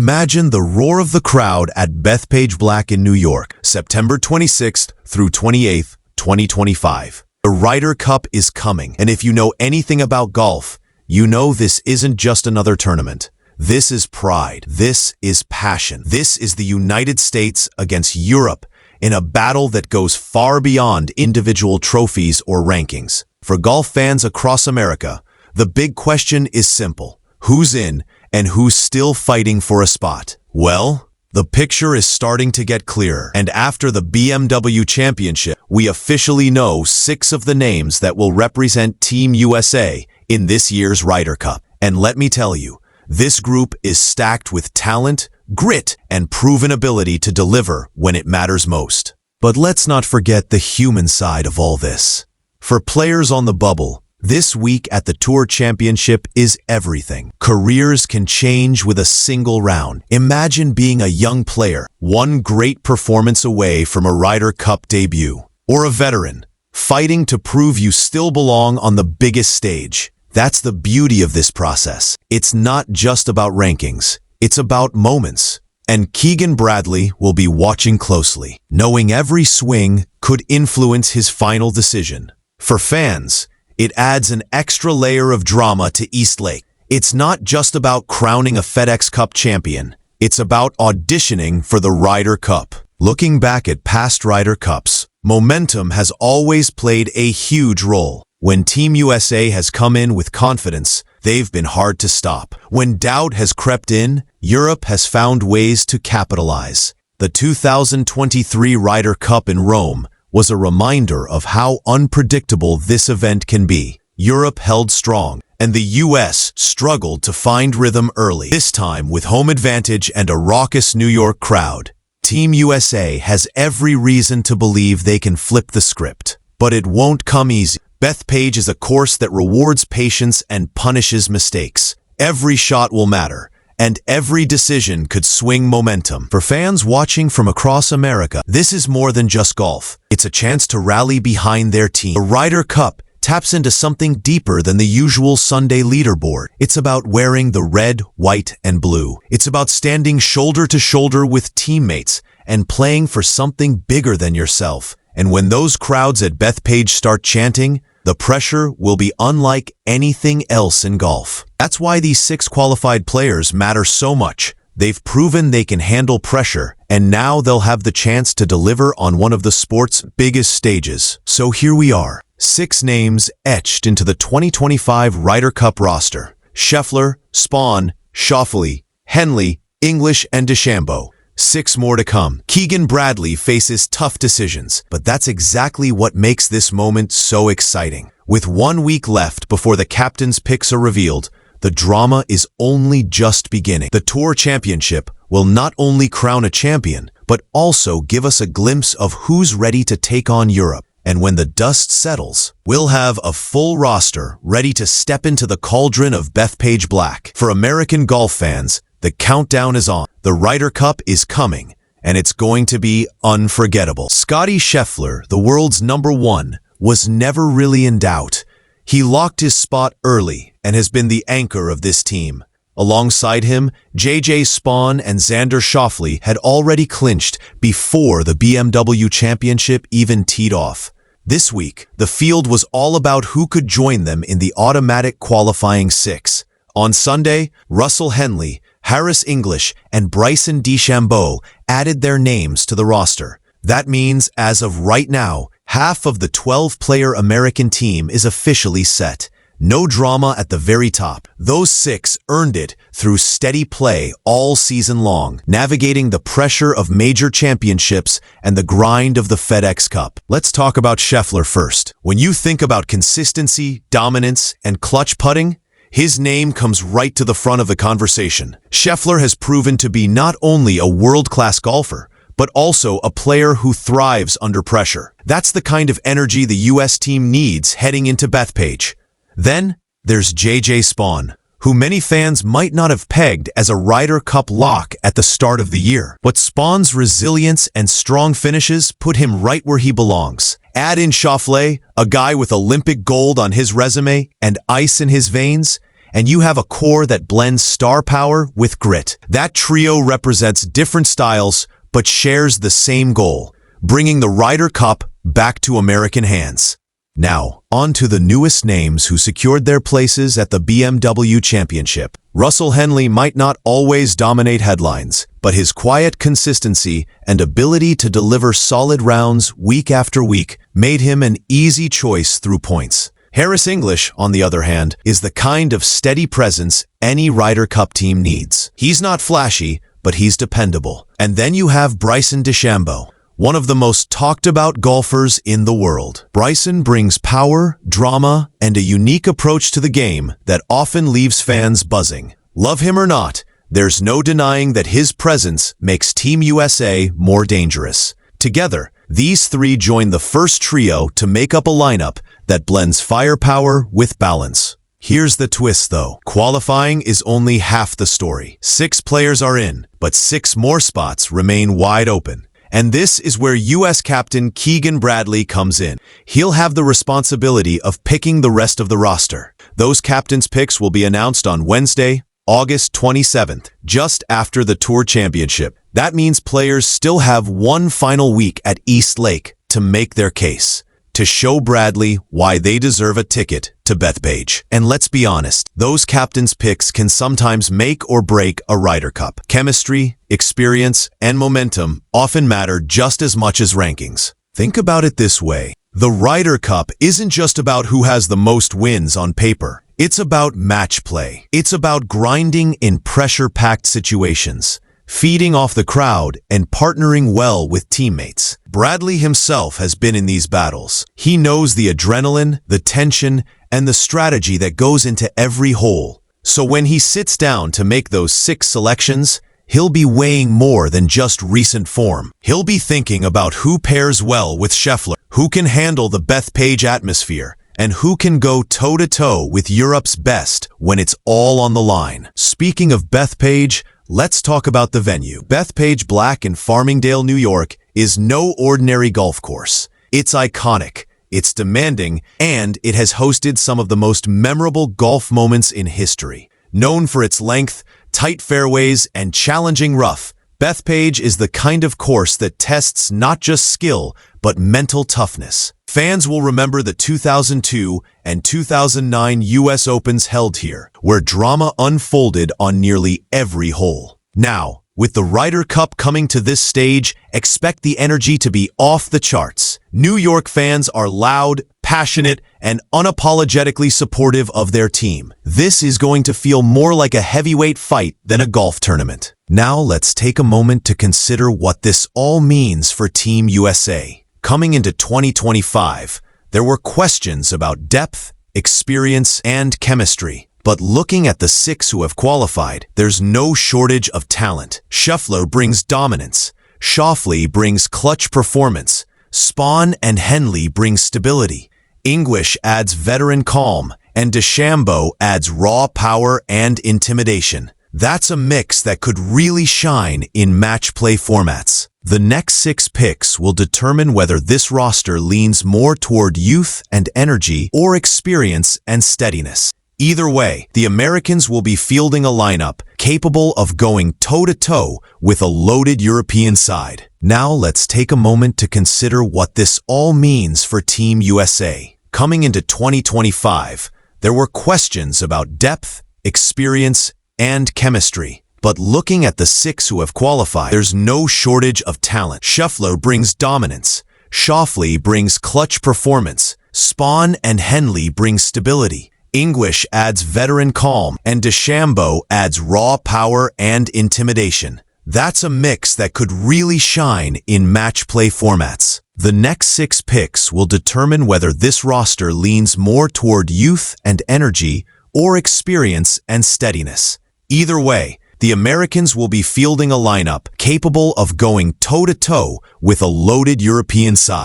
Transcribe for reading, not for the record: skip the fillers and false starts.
Imagine the roar of the crowd at Bethpage Black in New York, September 26th through 28th, 2025. The Ryder Cup is coming, and if you know anything about golf, you know this isn't just another tournament. This is pride. This is passion. This is the United States against Europe in a battle that goes far beyond individual trophies or rankings. For golf fans across America, the big question is simple. Who's in and who's still fighting for a spot? Well, the picture is starting to get clearer, and after the BMW Championship, we officially know 6 of the names that will represent Team USA in this year's Ryder Cup. And let me tell you, this group is stacked with talent, grit, and proven ability to deliver when it matters most. But let's not forget the human side of all this. For players on the bubble, this week at the Tour Championship is everything. Careers can change with a single round. Imagine being a young player, one great performance away from a Ryder Cup debut, or a veteran, fighting to prove you still belong on the biggest stage. That's the beauty of this process. It's not just about rankings. It's about moments. And Keegan Bradley will be watching closely, knowing every swing could influence his final decision. For fans, it adds an extra layer of drama to East Lake. It's not just about crowning a FedEx Cup champion. It's about auditioning for the Ryder Cup. Looking back at past Ryder Cups, momentum has always played a huge role. When Team USA has come in with confidence, they've been hard to stop. When doubt has crept in, Europe has found ways to capitalize. The 2023 Ryder Cup in Rome was a reminder of how unpredictable this event can be. Europe held strong, and the US struggled to find rhythm early. This time, with home advantage and a raucous New York crowd, Team USA has every reason to believe they can flip the script. But it won't come easy. Bethpage is a course that rewards patience and punishes mistakes. Every shot will matter, and every decision could swing momentum. For fans watching from across America, this is more than just golf. It's a chance to rally behind their team. The Ryder Cup taps into something deeper than the usual Sunday leaderboard. It's about wearing the red, white, and blue. It's about standing shoulder to shoulder with teammates and playing for something bigger than yourself. And when those crowds at Bethpage start chanting, the pressure will be unlike anything else in golf. That's why these 6 qualified players matter so much. They've proven they can handle pressure, and now they'll have the chance to deliver on one of the sport's biggest stages. So here we are, 6 names etched into the 2025 Ryder Cup roster. Scheffler, Spaun, Schauffele, Henley, English, and DeChambeau. 6 more to come. Keegan Bradley faces tough decisions, but that's exactly what makes this moment so exciting. With 1 week left before the captain's picks are revealed, the drama is only just beginning. The Tour Championship will not only crown a champion, but also give us a glimpse of who's ready to take on Europe. And when the dust settles, we'll have a full roster ready to step into the cauldron of Bethpage Black. For American golf fans, the countdown is on. The Ryder Cup is coming, and it's going to be unforgettable. Scottie Scheffler, the world's #1, was never really in doubt. He locked his spot early and has been the anchor of this team. Alongside him, J.J. Spaun and Xander Schauffele had already clinched before the BMW Championship even teed off. This week, the field was all about who could join them in the automatic qualifying 6. On Sunday, Russell Henley, Harris English, and Bryson DeChambeau added their names to the roster. That means, as of right now, half of the 12-player American team is officially set. No drama at the very top. Those 6 earned it through steady play all season long, navigating the pressure of major championships and the grind of the FedEx Cup. Let's talk about Scheffler first. When you think about consistency, dominance, and clutch putting, his name comes right to the front of the conversation. Scheffler has proven to be not only a world-class golfer, but also a player who thrives under pressure. That's the kind of energy the U.S. team needs heading into Bethpage. Then, there's J.J. Spaun, who many fans might not have pegged as a Ryder Cup lock at the start of the year. But Spaun's resilience and strong finishes put him right where he belongs. Add in Schauffele, a guy with Olympic gold on his resume and ice in his veins, and you have a core that blends star power with grit. That trio represents different styles, but shares the same goal, bringing the Ryder Cup back to American hands. Now, on to the newest names who secured their places at the BMW Championship. Russell Henley might not always dominate headlines, but his quiet consistency and ability to deliver solid rounds week after week made him an easy choice through points. Harris English, on the other hand, is the kind of steady presence any Ryder Cup team needs. He's not flashy, but he's dependable. And then you have Bryson DeChambeau, one of the most talked about golfers in the world. Bryson brings power, drama, and a unique approach to the game that often leaves fans buzzing. Love him or not, there's no denying that his presence makes Team USA more dangerous. Together, these three join the first trio to make up a lineup that blends firepower with balance. Here's the twist though. Qualifying is only half the story. 6 players are in, but 6 more spots remain wide open. And this is where U.S. captain Keegan Bradley comes in. He'll have the responsibility of picking the rest of the roster. Those captains' picks will be announced on Wednesday, August 27th, just after the Tour Championship. That means players still have one final week at East Lake to make their case, to show Bradley why they deserve a ticket to Bethpage. And let's be honest, those captains' picks can sometimes make or break a Ryder Cup. Chemistry, experience, and momentum often matter just as much as rankings. Think about it this way. The Ryder Cup isn't just about who has the most wins on paper. It's about match play. It's about grinding in pressure-packed situations, feeding off the crowd, and partnering well with teammates. Bradley himself has been in these battles. He knows the adrenaline, the tension, and the strategy that goes into every hole. So when he sits down to make those 6 selections, he'll be weighing more than just recent form. He'll be thinking about who pairs well with Scheffler, who can handle the Bethpage atmosphere, and who can go toe-to-toe with Europe's best when it's all on the line. Speaking of Bethpage, let's talk about the venue. Bethpage Black in Farmingdale, New York is no ordinary golf course. It's iconic, it's demanding, and it has hosted some of the most memorable golf moments in history. Known for its length, tight fairways, and challenging rough, Bethpage is the kind of course that tests not just skill, but mental toughness. Fans will remember the 2002 and 2009 U.S. Opens held here, where drama unfolded on nearly every hole. Now, with the Ryder Cup coming to this stage, expect the energy to be off the charts. New York fans are loud, passionate, and unapologetically supportive of their team. This is going to feel more like a heavyweight fight than a golf tournament. Now let's take a moment to consider what this all means for Team USA. Coming into 2025, there were questions about depth, experience, and chemistry. But looking at the 6 who have qualified, there's no shortage of talent. Scheffler brings dominance, Schauffele brings clutch performance, Spahn and Henley bring stability, English adds veteran calm, and DeChambeau adds raw power and intimidation. That's a mix that could really shine in match play formats. The next 6 picks will determine whether this roster leans more toward youth and energy or experience and steadiness. Either way, the Americans will be fielding a lineup capable of going toe-to-toe with a loaded European side. Now let's take a moment to consider what this all means for Team USA. Coming into 2025, there were questions about depth, experience, and chemistry. But looking at the 6 who have qualified, there's no shortage of talent. Scheffler brings dominance, Schauffele brings clutch performance, Spahn and Henley bring stability, English adds veteran calm, and DeChambeau adds raw power and intimidation. That's a mix that could really shine in match play formats. The next 6 picks will determine whether this roster leans more toward youth and energy or experience and steadiness. Either way, the Americans will be fielding a lineup capable of going toe-to-toe with a loaded European side.